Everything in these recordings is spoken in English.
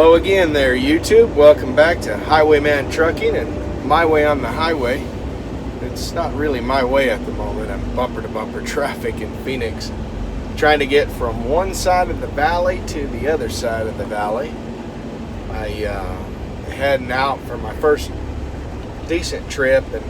Hello again there, YouTube. Welcome back to Highwayman Trucking and my way on the highway. It's not really my way at the moment. I'm bumper to bumper traffic in Phoenix, trying to get from one side of the valley to the other side of the valley. I heading out for my first decent trip in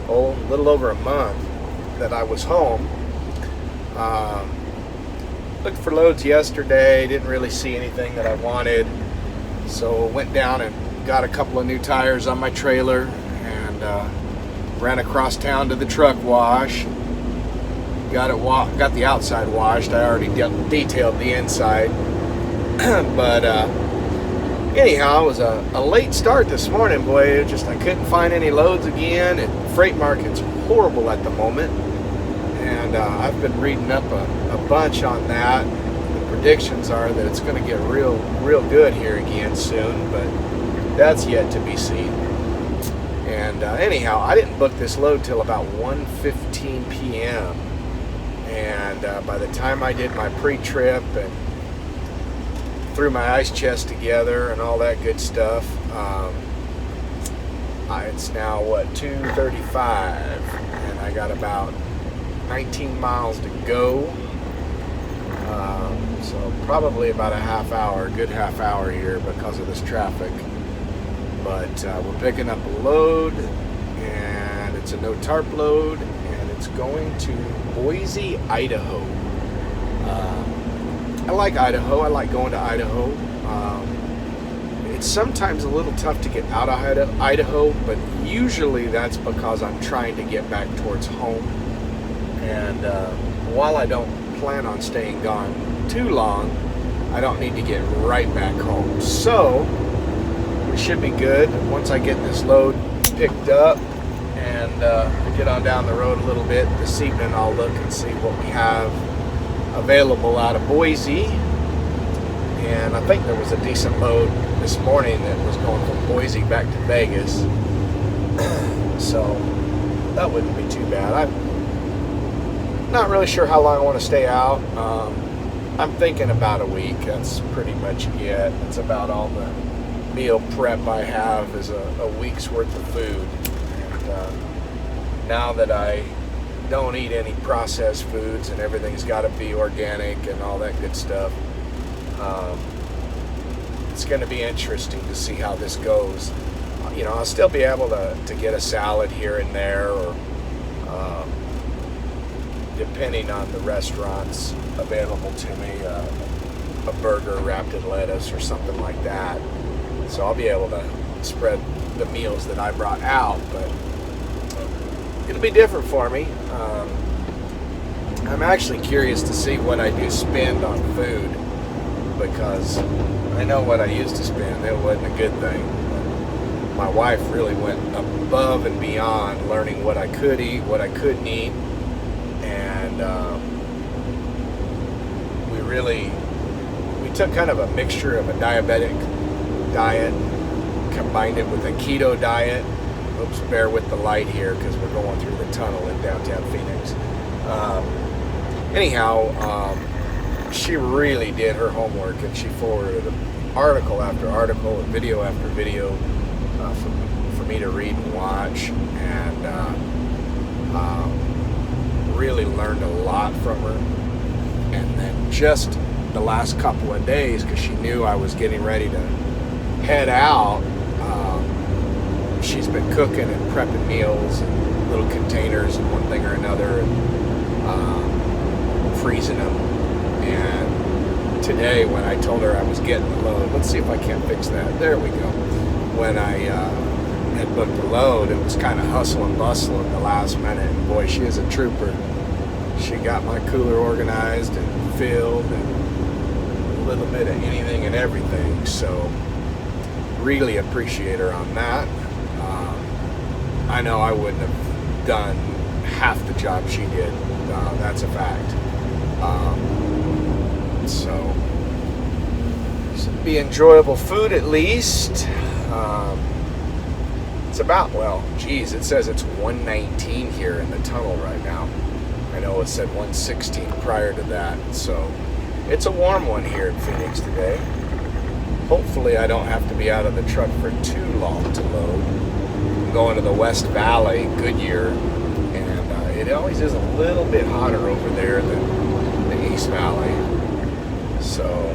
a little over a month that I was home. Looked for loads yesterday, didn't really see anything that I wanted, so went down and got a couple of new tires on my trailer and ran across town to the truck wash. Got the outside washed. I already detailed the inside. But anyhow, it was a late start this morning, boy. I couldn't find any loads again, and freight market's horrible at the moment. And I've been reading up a bunch on that. The predictions are that it's going to get real good here again soon, but that's yet to be seen. And anyhow, I didn't book this load till about 1:15 p.m. And by the time I did my pre-trip and threw my ice chest together and all that good stuff, it's now 2:35, and I got about 19 miles to go, so probably about a good half hour here because of this traffic. But we're picking up a load, and it's a no tarp load, and it's going to Boise, Idaho. I like Idaho. I like going to Idaho. It's sometimes a little tough to get out of Idaho, but usually that's because I'm trying to get back towards home. And while I don't plan on staying gone too long, I don't need to get right back home. So we should be good once I get this load picked up and get on down the road a little bit. This evening I'll look and see what we have available out of Boise. And I think there was a decent load this morning that was going from Boise back to Vegas. So that wouldn't be too bad. I'm not really sure how long I want to stay out. I'm thinking about a week. That's pretty much it. It's about all the meal prep I have is a week's worth of food. And now that I don't eat any processed foods and everything's got to be organic and all that good stuff, it's going to be interesting to see how this goes. I'll still be able to get a salad here and there, or depending on the restaurants available to me, a burger wrapped in lettuce or something like that. So I'll be able to spread the meals that I brought out, but it'll be different for me. I'm actually curious to see what I do spend on food, because I know what I used to spend. It wasn't a good thing. My wife really went above and beyond learning what I could eat, what I couldn't eat. And we took kind of a mixture of a diabetic diet, combined it with a keto diet. Oops, bear with the light here because we're going through the tunnel in downtown Phoenix. She really did her homework, and she forwarded article after article and video after video for me to read and watch, and really learned a lot from her. And then just the last couple of days, because she knew I was getting ready to head out, she's been cooking and prepping meals in little containers and one thing or another, and freezing them. And today, when I told her I was getting the load, let's see if I can't fix that. There we go. When I had booked the load, it was kind of hustle and bustle at the last minute. And boy, she is a trooper. She got my cooler organized and filled, and a little bit of anything and everything. So really appreciate her on that. I know I wouldn't have done half the job she did. That's a fact. So should be enjoyable food at least. It's about, it says it's 119 here in the tunnel right now. I know it said 116 prior to that, so it's a warm one here in Phoenix today. hopefully I don't have to be out of the truck for too long to load. I'm going to the West Valley, Goodyear, and it always is a little bit hotter over there than the East Valley. So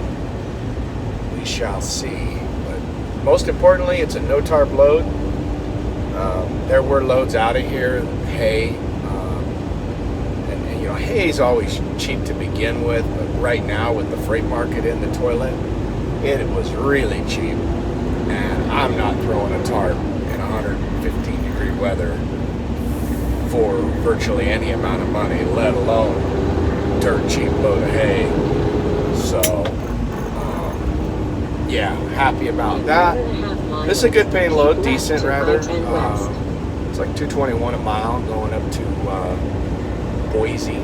we shall see. But most importantly, it's a no-tarp load. There were loads out of here, hay, and you know, hay is always cheap to begin with, but right now with the freight market in the toilet, it was really cheap, and I'm not throwing a tarp in 115-degree weather for virtually any amount of money, let alone dirt cheap load of hay. So yeah, happy about that. This is a good paying load, decent rather. It's like $2.21 a mile going up to Boise.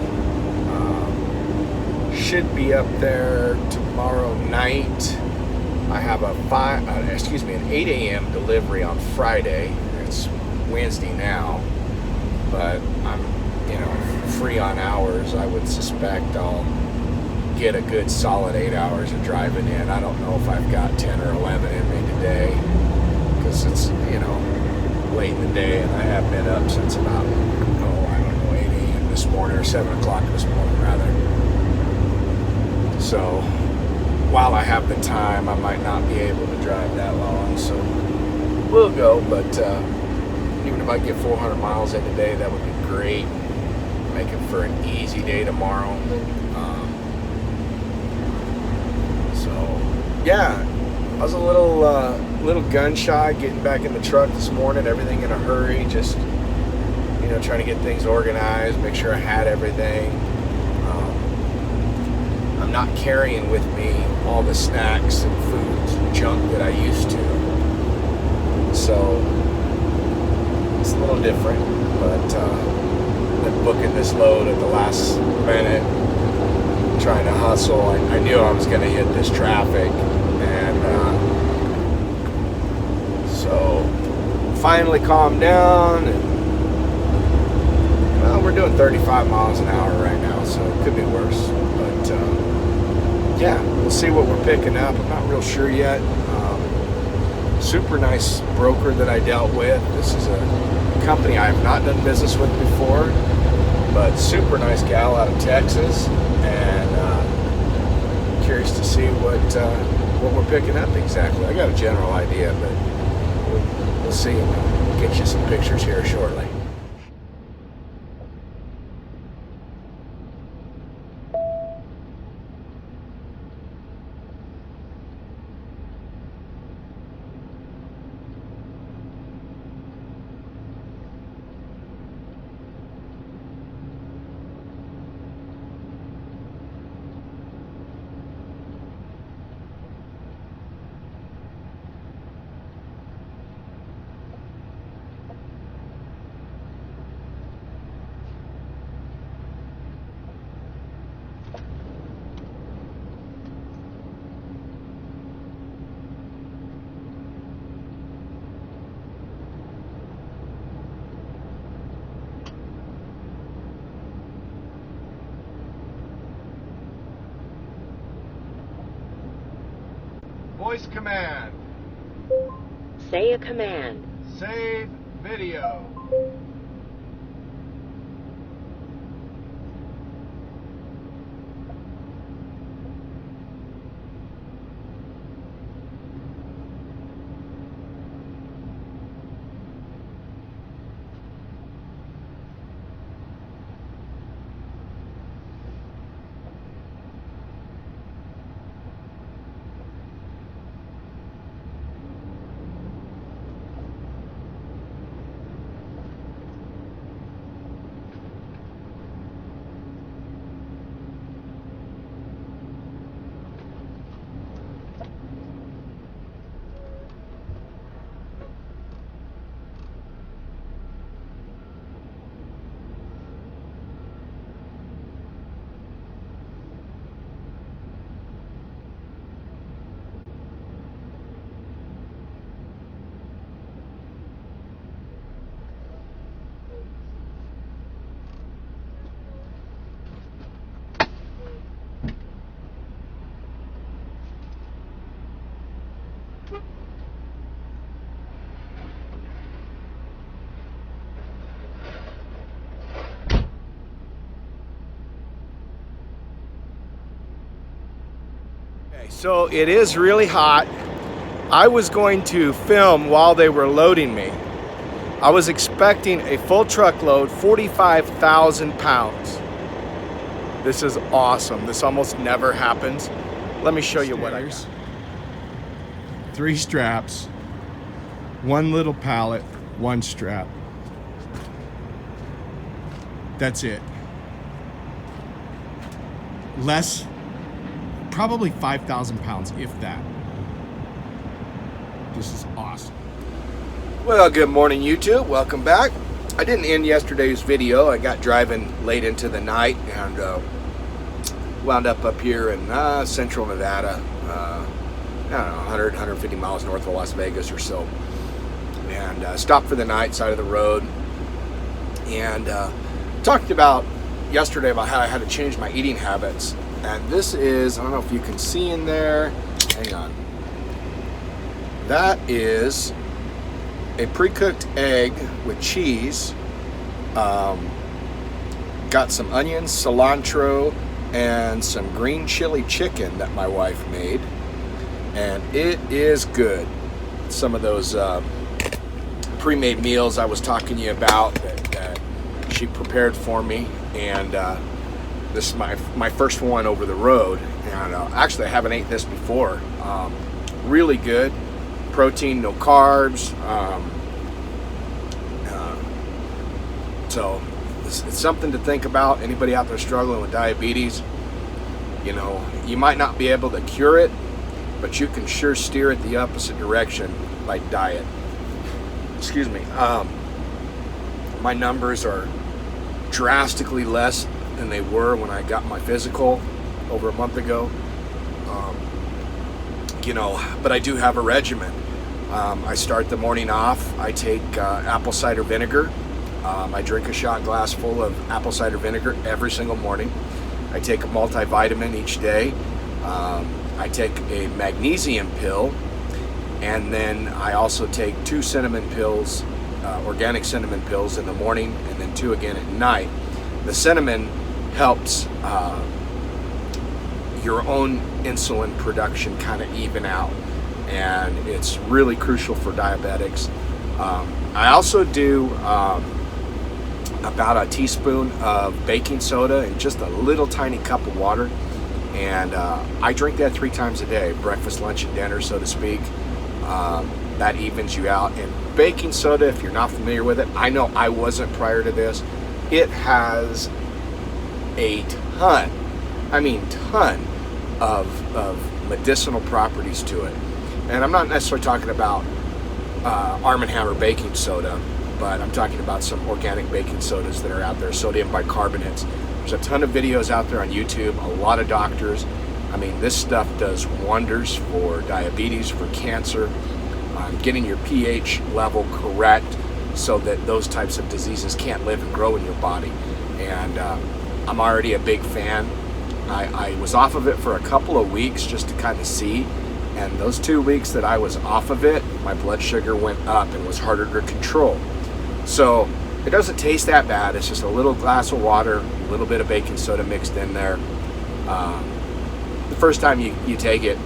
Should be up there tomorrow night. I have an 8 a.m. delivery on Friday. It's Wednesday now, but I'm, free on hours. I would suspect I'll get a good solid 8 hours of driving in. I don't know if I've got 10 or 11 in me today, because it's, late in the day, and I have been up since about, 8 a.m. this morning, or 7 o'clock this morning, rather. So, while I have the time, I might not be able to drive that long, so we'll go, but even if I get 400 miles in today, that would be great. Make it for an easy day tomorrow. Yeah, I was a little gun shy getting back in the truck this morning. Everything in a hurry, just trying to get things organized, make sure I had everything. I'm not carrying with me all the snacks and foods and junk that I used to, so it's a little different. But been booking this load at the last minute, trying to hustle. I knew I was going to hit this traffic, and so finally calmed down, and well, we're doing 35 miles an hour right now, so it could be worse, but yeah, we'll see what we're picking up. I'm not real sure yet. Super nice broker that I dealt with. This is a company I have not done business with before, but super nice gal out of Texas, and curious to see what we're picking up exactly. I got a general idea, but we'll see. We'll get you some pictures here shortly. Voice command. Say a command. Save video. So it is really hot. I was going to film while they were loading me. I was expecting a full truckload, 45,000 pounds. This is awesome. This almost never happens. Let me show you what I got. 3 straps, 1 little pallet, 1 strap. That's it. Less, probably 5,000 pounds, if that. This is awesome. Well, good morning, YouTube. Welcome back. I didn't end yesterday's video. I got driving late into the night and wound up here in central Nevada. I don't know, 100, 150 miles north of Las Vegas or so. And stopped for the night, side of the road. And talked about yesterday about how I had to change my eating habits. And this is, I don't know if you can see in there. Hang on. That is a pre-cooked egg with cheese. Got some onions, cilantro, and some green chili chicken that my wife made. And it is good. Some of those pre-made meals I was talking to you about that she prepared for me. And this is my first one over the road. And actually I haven't ate this before. Really good. Protein, no carbs. So it's something to think about. Anybody out there struggling with diabetes, you know, you might not be able to cure it, but you can sure steer it the opposite direction by diet. Excuse me. My numbers are drastically less than they were when I got my physical over a month ago. You know, but I do have a regimen. I start the morning off. I take apple cider vinegar. I drink a shot glass full of apple cider vinegar every single morning. I take a multivitamin each day. I take a magnesium pill, and then I also take 2 cinnamon pills, organic cinnamon pills in the morning, and then 2 again at night. The cinnamon helps your own insulin production kind of even out, and it's really crucial for diabetics. I also do about a teaspoon of baking soda in just a little tiny cup of water, and I drink that 3 times a day, breakfast, lunch, and dinner, so to speak. That evens you out. And baking soda, if you're not familiar with it, I know I wasn't prior to this, it has a ton of medicinal properties to it. And I'm not necessarily talking about Arm & Hammer baking soda, but I'm talking about some organic baking sodas that are out there, sodium bicarbonates. There's a ton of videos out there on YouTube, a lot of doctors. I mean, this stuff does wonders for diabetes, for cancer, getting your pH level correct so that those types of diseases can't live and grow in your body. And I'm already a big fan. I was off of it for a couple of weeks just to kind of see, and those 2 weeks that I was off of it, my blood sugar went up and was harder to control. So it doesn't taste that bad. It's just a little glass of water, a little bit of baking soda mixed in there. The first time you take it,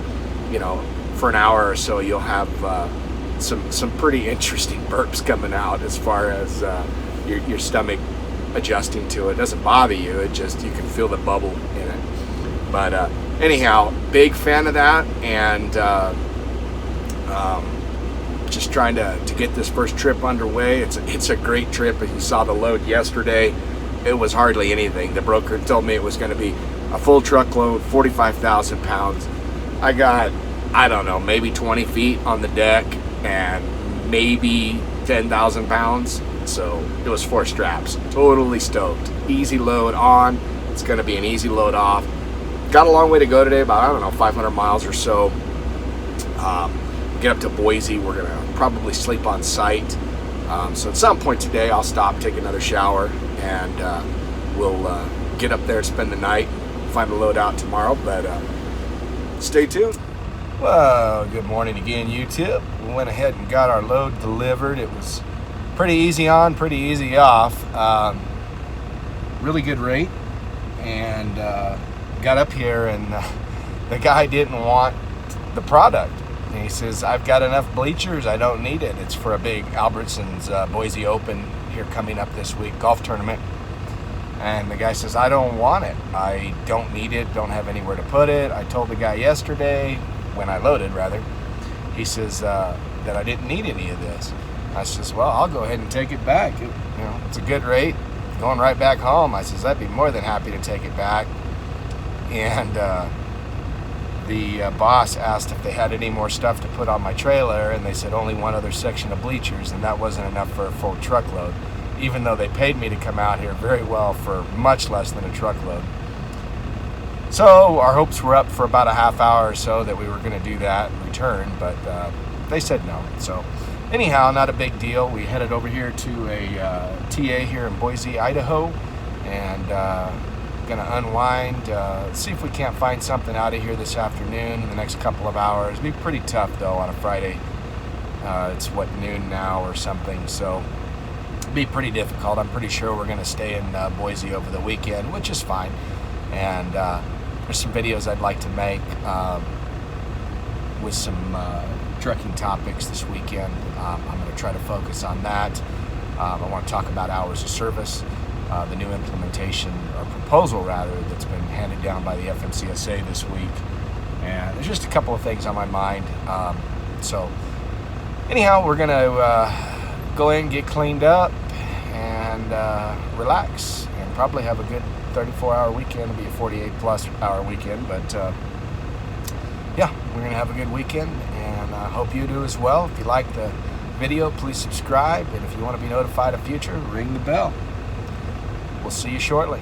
you know, for an hour or so, you'll have some pretty interesting burps coming out as far as your stomach adjusting to it. It doesn't bother you, it just, you can feel the bubble in it. But anyhow, big fan of that, and just trying to get this first trip underway. It's a great trip. As you saw the load yesterday, it was hardly anything. The broker told me it was going to be a full truckload, 45,000 pounds. I got, I don't know, maybe 20 feet on the deck and maybe 10,000 pounds. So it was 4 straps. Totally stoked. Easy load on. It's going to be an easy load off. Got a long way to go today, about, I don't know, 500 miles or so. Get up to Boise. We're going to probably sleep on site. So at some point today, I'll stop, take another shower, and we'll get up there, spend the night, find a load out tomorrow. But stay tuned. Well, good morning again, YouTube. We went ahead and got our load delivered. It was pretty easy on, pretty easy off. Really good rate. And got up here, and the guy didn't want the product. And he says, I've got enough bleachers, I don't need it. It's for a big Albertsons Boise Open here coming up this week, golf tournament. And the guy says, I don't want it. I don't need it, don't have anywhere to put it. I told the guy yesterday, when I loaded rather, he says that I didn't need any of this. I says, well, I'll go ahead and take it back. It's a good rate. Going right back home. I says, I'd be more than happy to take it back. And the boss asked if they had any more stuff to put on my trailer, and they said only one other section of bleachers, and that wasn't enough for a full truckload, even though they paid me to come out here very well for much less than a truckload. So our hopes were up for about a half hour or so that we were going to do that and return, but they said no. So anyhow, not a big deal. We headed over here to a TA here in Boise, Idaho, and gonna unwind, see if we can't find something out of here this afternoon in the next couple of hours. It'd be pretty tough though on a Friday. It's what, noon now or something, so it'd be pretty difficult. I'm pretty sure we're gonna stay in Boise over the weekend, which is fine. And there's some videos I'd like to make with some trucking topics this weekend. I'm gonna try to focus on that. I want to talk about hours of service, the new implementation, or proposal rather, that's been handed down by the FMCSA this week. And there's just a couple of things on my mind. So anyhow, we're going to go in, get cleaned up, and relax, and probably have a good 34-hour weekend. It'll be a 48-plus hour weekend, but yeah, we're going to have a good weekend, and I hope you do as well. If you like the video, please subscribe, and if you want to be notified of future, ring the bell. We'll see you shortly.